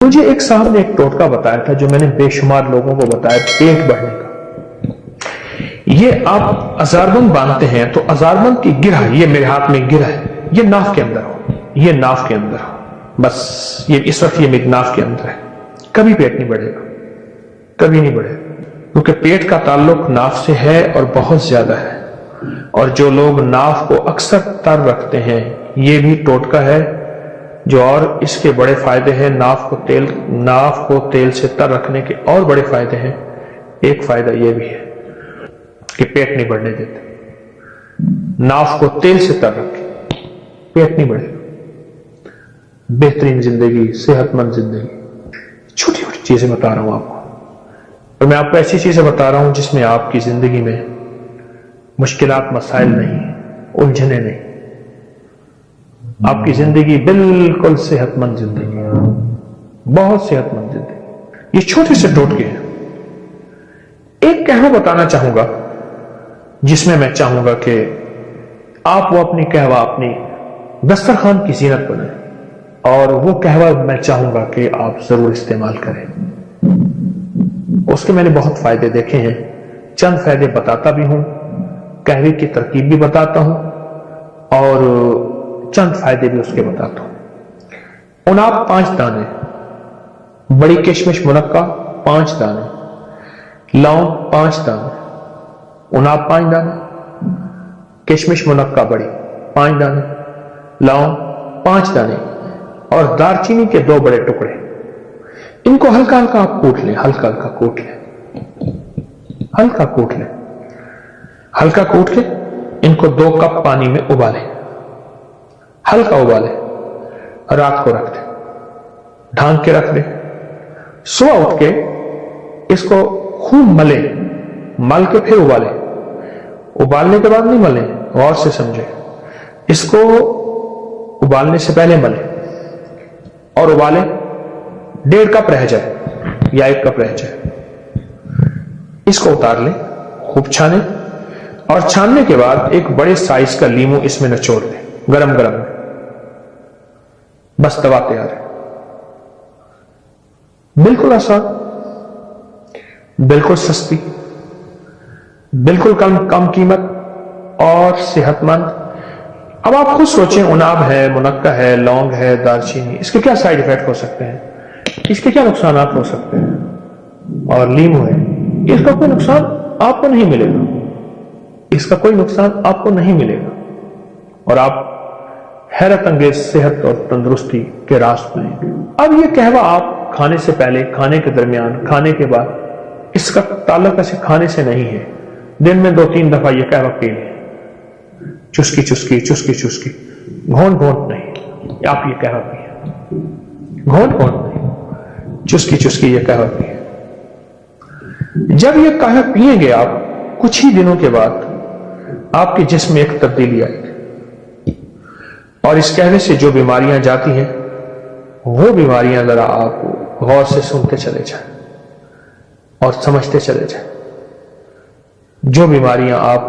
مجھے ایک صاحب نے ایک ٹوٹکا بتایا تھا جو میں نے بے شمار لوگوں کو بتایا، پیٹ بڑھنے کا۔ یہ آپ ازاربند باندھتے ہیں تو ازاربند کی گرہ، یہ میرے ہاتھ میں گرہ ہے، یہ ناف کے اندر ہو، یہ ناف کے اندر ہو، بس یہ اس وقت یہ میری ناف کے اندر ہے، کبھی پیٹ نہیں بڑھے گا، کبھی نہیں بڑھے گا، کیونکہ پیٹ کا تعلق ناف سے ہے اور بہت زیادہ ہے۔ اور جو لوگ ناف کو اکثر تر رکھتے ہیں، یہ بھی ٹوٹکا ہے جو اور اس کے بڑے فائدے ہیں۔ ناف کو تیل سے تر رکھنے کے اور بڑے فائدے ہیں۔ ایک فائدہ یہ بھی ہے کہ پیٹ نہیں بڑھنے دیتے۔ ناف کو تیل سے تر رکھے، پیٹ نہیں بڑھے گا۔ بہترین زندگی، صحت مند زندگی، چھوٹی چھوٹی چیزیں بتا رہا ہوں آپ کو، اور میں آپ کو ایسی چیزیں بتا رہا ہوں جس میں آپ کی زندگی میں مشکلات، مسائل نہیں، الجھنیں نہیں، آپ کی زندگی بالکل صحت مند زندگی ہے، بہت صحت مند زندگی۔ یہ چھوٹے سے ٹوٹکے ہیں۔ ایک قہوہ بتانا چاہوں گا جس میں میں چاہوں گا کہ آپ وہ اپنی قہوہ اپنی دسترخوان کی زینت بنائیں، اور وہ قہوہ میں چاہوں گا کہ آپ ضرور استعمال کریں۔ اس کے میں نے بہت فائدے دیکھے ہیں، چند فائدے بتاتا بھی ہوں، قہوے کی ترکیب بھی بتاتا ہوں، اور چند فائدے بھی اس کے بتاتا ہوں۔ اناب 5 دانے، بڑی کشمش منقع 5 دانے، لونگ 5 دانے، اناب 5 دانے، کشمش منقع بڑی 5 دانے، لونگ 5 دانے، اور دارچینی کے 2 بڑے ٹکڑے۔ ان کو ہلکا ہلکا آپ کوٹ لیں، ہلکا ہلکا کوٹ لیں، ہلکا کوٹ لیں، ہلکا کوٹ کے ان کو 2 کپ پانی میں ابالیں، ہلکا ابالیں، رات کو رکھ دیں، ڈھانک کے رکھ دیں۔ صبح اٹھ کے اس کو خوب ملیں، مل کے پھر ابالیں۔ ابالنے کے بعد نہیں ملیں، غور سے سمجھیں، اس کو ابالنے سے پہلے ملیں اور ابالیں، 1.5 کپ رہ جائے یا 1 کپ رہ جائے، اس کو اتار لیں، خوب چھانیں، اور چھاننے کے بعد ایک بڑے سائز کا لیمو اس میں نچوڑ دیں، گرم گرم میں، بس دوا تیار ہے۔ بالکل آسان، بالکل سستی، بالکل کم قیمت اور صحت مند۔ اب آپ خود سوچیں، اناب ہے، منقع ہے، لونگ ہے، دارچینی، اس کے کیا سائیڈ ایفیکٹ ہو سکتے ہیں، اس کے کیا نقصانات ہو سکتے ہیں؟ اور لیمو ہے، اس کا کوئی نقصان آپ کو نہیں ملے گا، اس کا کوئی نقصان آپ کو نہیں ملے گا، اور آپ حیرت انگیز صحت اور تندرستی کے راز پائیں گے۔ اب یہ قہوہ آپ کھانے سے پہلے، کھانے کے درمیان، کھانے کے بعد، اس کا تعلق ایسے کھانے سے نہیں ہے، دن میں 2-3 دفعہ یہ قہوہ پی لیں، چسکی چسکی چسکی چسکی، گھونٹ گھونٹ نہیں، آپ یہ قہوہ پیئیں، گھونٹ گھونٹ نہیں، چسکی چسکی یہ قہوہ پیئیں۔ جب یہ قہوہ پیئیں گے آپ، کچھ ہی دنوں کے بعد آپ کے جسم میں ایک تبدیلی آئے گی، اور اس قہوے سے جو بیماریاں جاتی ہیں، وہ بیماریاں ذرا آپ غور سے سنتے چلے جائیں اور سمجھتے چلے جائیں۔ جو بیماریاں آپ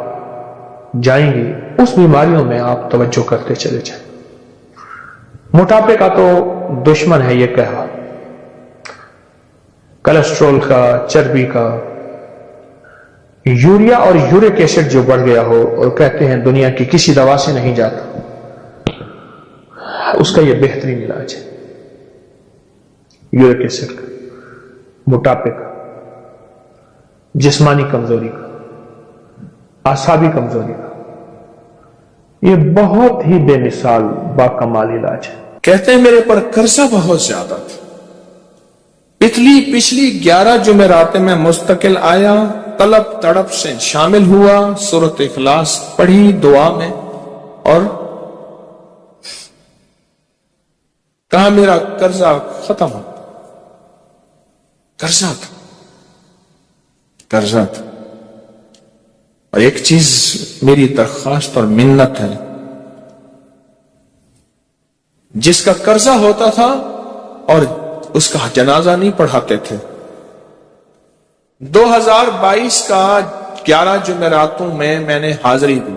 جائیں گی، اس بیماریوں میں آپ توجہ کرتے چلے جائیں۔ موٹاپے کا تو دشمن ہے یہ قہوہ، کولیسٹرول کا، چربی کا، یوریا اور یورک ایسڈ جو بڑھ گیا ہو اور کہتے ہیں دنیا کی کسی دوا سے نہیں جاتا، اس کا یہ بہترین علاج ہے، یورک ایسڈ کا، موٹاپے کا، جسمانی کمزوری کا، اعصابی کمزوری کا، یہ بہت ہی بے مثال باکمال علاج ہے۔ کہتے ہیں میرے پر قرضہ بہت زیادہ تھا، پچھلی 11 جمعراتیں میں مستقل آیا، طلب تڑپ سے شامل ہوا، سورۃ اخلاص پڑھی دعا میں، اور کہا میرا قرضہ ختم ہو۔ قرضہ تھا، اور ایک چیز میری درخواست اور منت ہے، جس کا قرضہ ہوتا تھا اور اس کا جنازہ نہیں پڑھاتے تھے، 2022 کا 11 جمعراتوں میں نے حاضری دی،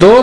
2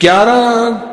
11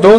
2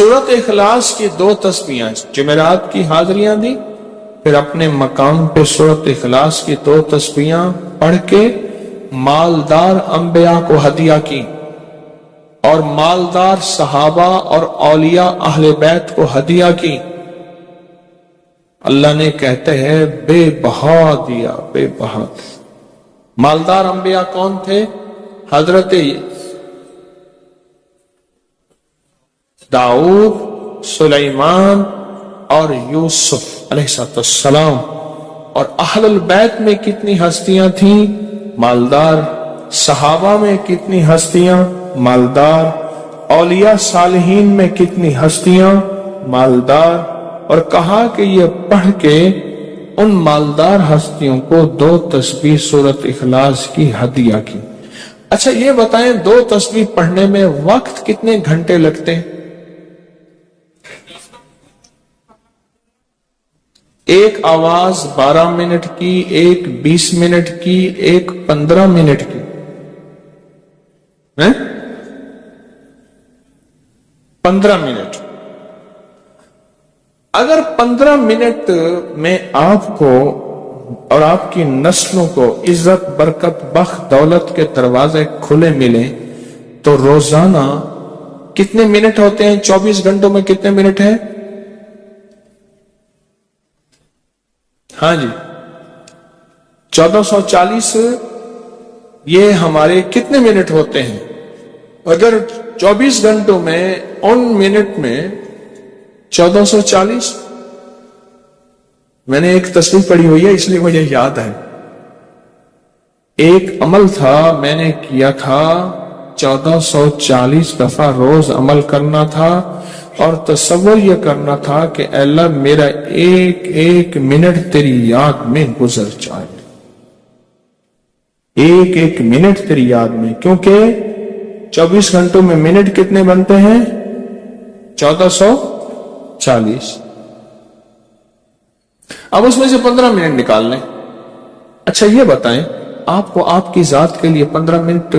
سورت اخلاص کی 2 تسبیحاں، جمعرات کی حاضریاں دی، پھر اپنے مقام پہ سورت اخلاص کی 2 تسبیحاں پڑھ کے مالدار انبیاء کو ہدیہ کی، اور مالدار صحابہ اور اولیاء اہل بیت کو ہدیہ کی۔ اللہ نے کہتے ہیں بے بہا دیا، بے بہا۔ مالدار انبیاء کون تھے؟ حضرت داؤد، سلیمان اور یوسف علیہ السلام۔ اور اہل البیت میں کتنی ہستیاں تھیں؟ مالدار۔ صحابہ میں کتنی ہستیاں؟ مالدار۔ اولیاء صالحین میں کتنی ہستیاں؟ مالدار۔ اور کہا کہ یہ پڑھ کے ان مالدار ہستیوں کو 2 تسبیح سورت اخلاص کی ہدیہ کی۔ اچھا یہ بتائیں 2 تسبیح پڑھنے میں وقت کتنے گھنٹے لگتے ہیں؟ ایک آواز 12 منٹ کی، ایک 20 منٹ کی، ایک 15 منٹ کی، 15 منٹ۔ اگر 15 منٹ میں آپ کو اور آپ کی نسلوں کو عزت، برکت، بخت، دولت کے دروازے کھلے ملیں تو روزانہ کتنے منٹ ہوتے ہیں؟ 24 گھنٹوں میں کتنے منٹ ہیں؟ ہاں جی 1440۔ یہ ہمارے کتنے منٹ ہوتے ہیں؟ اگر 24 گھنٹوں میں ان منٹ میں 1440، میں نے ایک تصویر پڑھی ہوئی ہے اس لیے مجھے یاد ہے۔ ایک عمل تھا میں نے کیا تھا 1440 دفعہ روز عمل کرنا تھا، اور تصور یہ کرنا تھا کہ اے اللہ میرا ایک ایک منٹ تیری یاد میں گزر جائے، ایک ایک منٹ تیری یاد میں، کیونکہ 24 گھنٹوں میں منٹ کتنے بنتے ہیں؟ 1440۔ اب اس میں سے 15 منٹ نکال لیں۔ اچھا یہ بتائیں آپ کو آپ کی ذات کے لیے 15 منٹ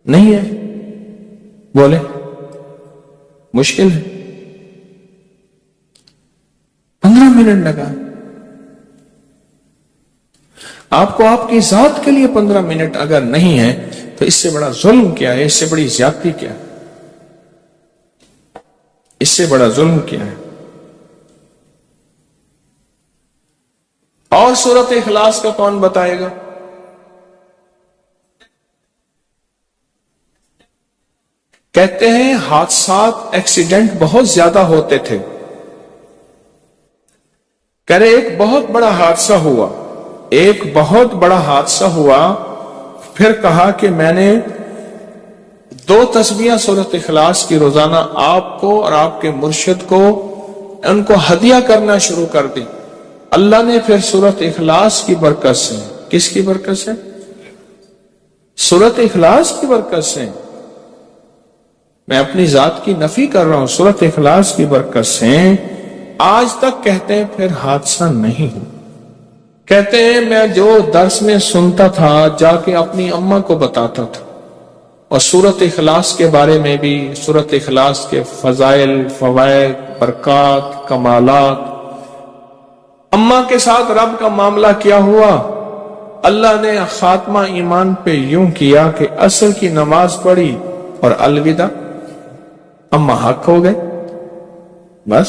نہیں ہے؟ بولے مشکل ہے؟ 15 منٹ لگا۔ آپ کو آپ کی ذات کے لیے 15 منٹ اگر نہیں ہے تو اس سے بڑا ظلم کیا ہے؟ اس سے بڑی زیادتی کیا ہے؟ اس سے بڑا ظلم کیا ہے؟ اور سورت اخلاص کا کون بتائے گا؟ کہتے ہیں حادثات، ایکسیڈنٹ بہت زیادہ ہوتے تھے۔ کہہ رہے ایک بہت بڑا حادثہ ہوا، ایک بہت بڑا حادثہ ہوا، پھر کہا کہ میں نے 2 تسبیحاں سورت اخلاص کی روزانہ آپ کو اور آپ کے مرشد کو ان کو ہدیہ کرنا شروع کر دی۔ اللہ نے پھر سورت اخلاص کی برکت سے، کس کی برکت سے؟ سورت اخلاص کی برکت سے، میں اپنی ذات کی نفی کر رہا ہوں، سورت اخلاص کی برکت سے آج تک کہتے ہیں پھر حادثہ نہیں ہو۔ کہتے ہیں میں جو درس میں سنتا تھا جا کے اپنی اماں کو بتاتا تھا، اور سورت اخلاص کے بارے میں بھی، سورت اخلاص کے فضائل، فوائد، برکات، کمالات۔ اماں کے ساتھ رب کا معاملہ کیا ہوا؟ اللہ نے خاتمہ ایمان پہ یوں کیا کہ عصر کی نماز پڑھی اور الوداع، اماں حق ہو گئے، بس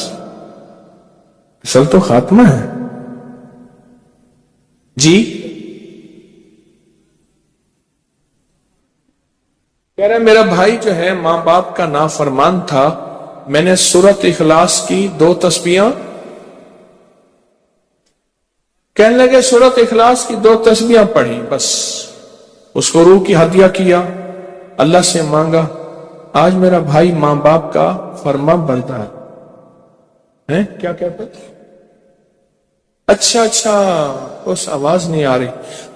اصل تو خاتمہ ہے جی۔ کہہ رہے میرا بھائی جو ہے ماں باپ کا نافرمان تھا، میں نے سورت اخلاص کی 2 تسبیحاں، کہنے لگے سورت اخلاص کی 2 تسبیحاں پڑھی، بس اس کو روح کی ہدیہ کیا، اللہ سے مانگا۔ آج میرا بھائی ماں باپ کا فرما بنتا ہے۔ کیا کہتا ہے؟ اچھا اس آواز نہیں آ رہی۔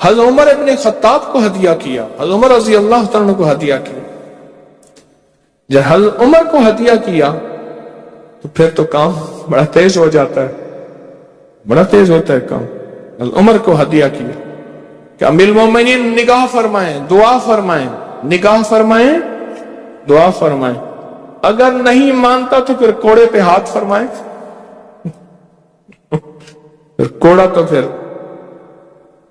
حضرت عمر ابن خطاب کو ہدیہ کیا، حضرت عمر رضی اللہ تعالیٰ کو ہدیہ کیا۔ جب حضرت عمر کو ہدیہ کیا تو پھر تو کام بڑا تیز ہو جاتا ہے، بڑا تیز ہوتا ہے کام۔ حضرت عمر کو ہدیہ کیا کہ امیر المومنین نگاہ فرمائیں، دعا فرمائیں، نگاہ فرمائیں، دعا فرمائیں۔ اگر نہیں مانتا تو پھر کوڑے پہ ہاتھ فرمائے، پھر کوڑا تو پھر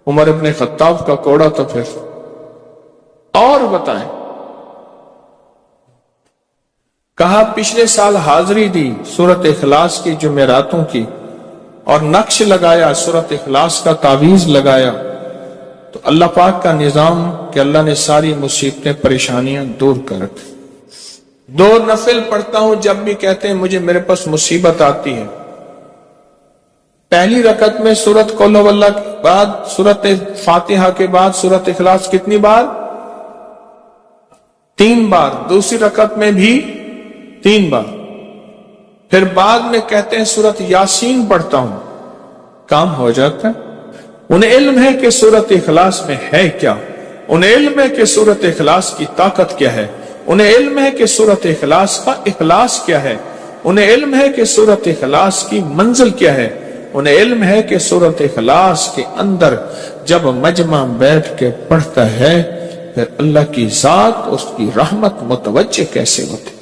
عمر ابن خطاب کا کوڑا تو پھر اور بتائیں۔ کہا پچھلے سال حاضری دی سورت اخلاص کی جمعراتوں کی، اور نقش لگایا سورت اخلاص کا، تعویذ لگایا، تو اللہ پاک کا نظام کہ اللہ نے ساری مصیبتیں پریشانیاں دور کر رکھی۔ 2 نفل پڑھتا ہوں جب بھی کہتے ہیں مجھے میرے پاس مصیبت آتی ہے۔ پہلی رکعت میں سورت قل هو اللہ کے بعد سورت فاتحہ کے بعد سورت اخلاص کتنی بار؟ 3 بار۔ دوسری رکعت میں بھی 3 بار۔ پھر بعد میں کہتے ہیں سورت یاسین پڑھتا ہوں، کام ہو جاتا ہے۔ انہیں علم ہے کہ سورت اخلاص میں ہے کیا، انہیں علم ہے کہ سورت اخلاص کی طاقت کیا ہے، انہیں علم ہے کہ سورت اخلاص کا اخلاص کیا ہے، انہیں علم ہے کہ سورت اخلاص کی منزل کیا ہے، انہیں علم ہے کہ سورت اخلاص کے اندر جب مجمع بیٹھ کے پڑھتا ہے پھر اللہ کی ذات اس کی رحمت متوجہ کیسے ہوتی،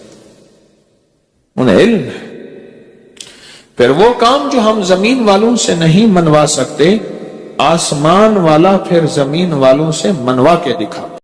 انہیں علم ہے۔ پھر وہ کام جو ہم زمین والوں سے نہیں منوا سکتے، آسمان والا پھر زمین والوں سے منوا کے دکھاتا۔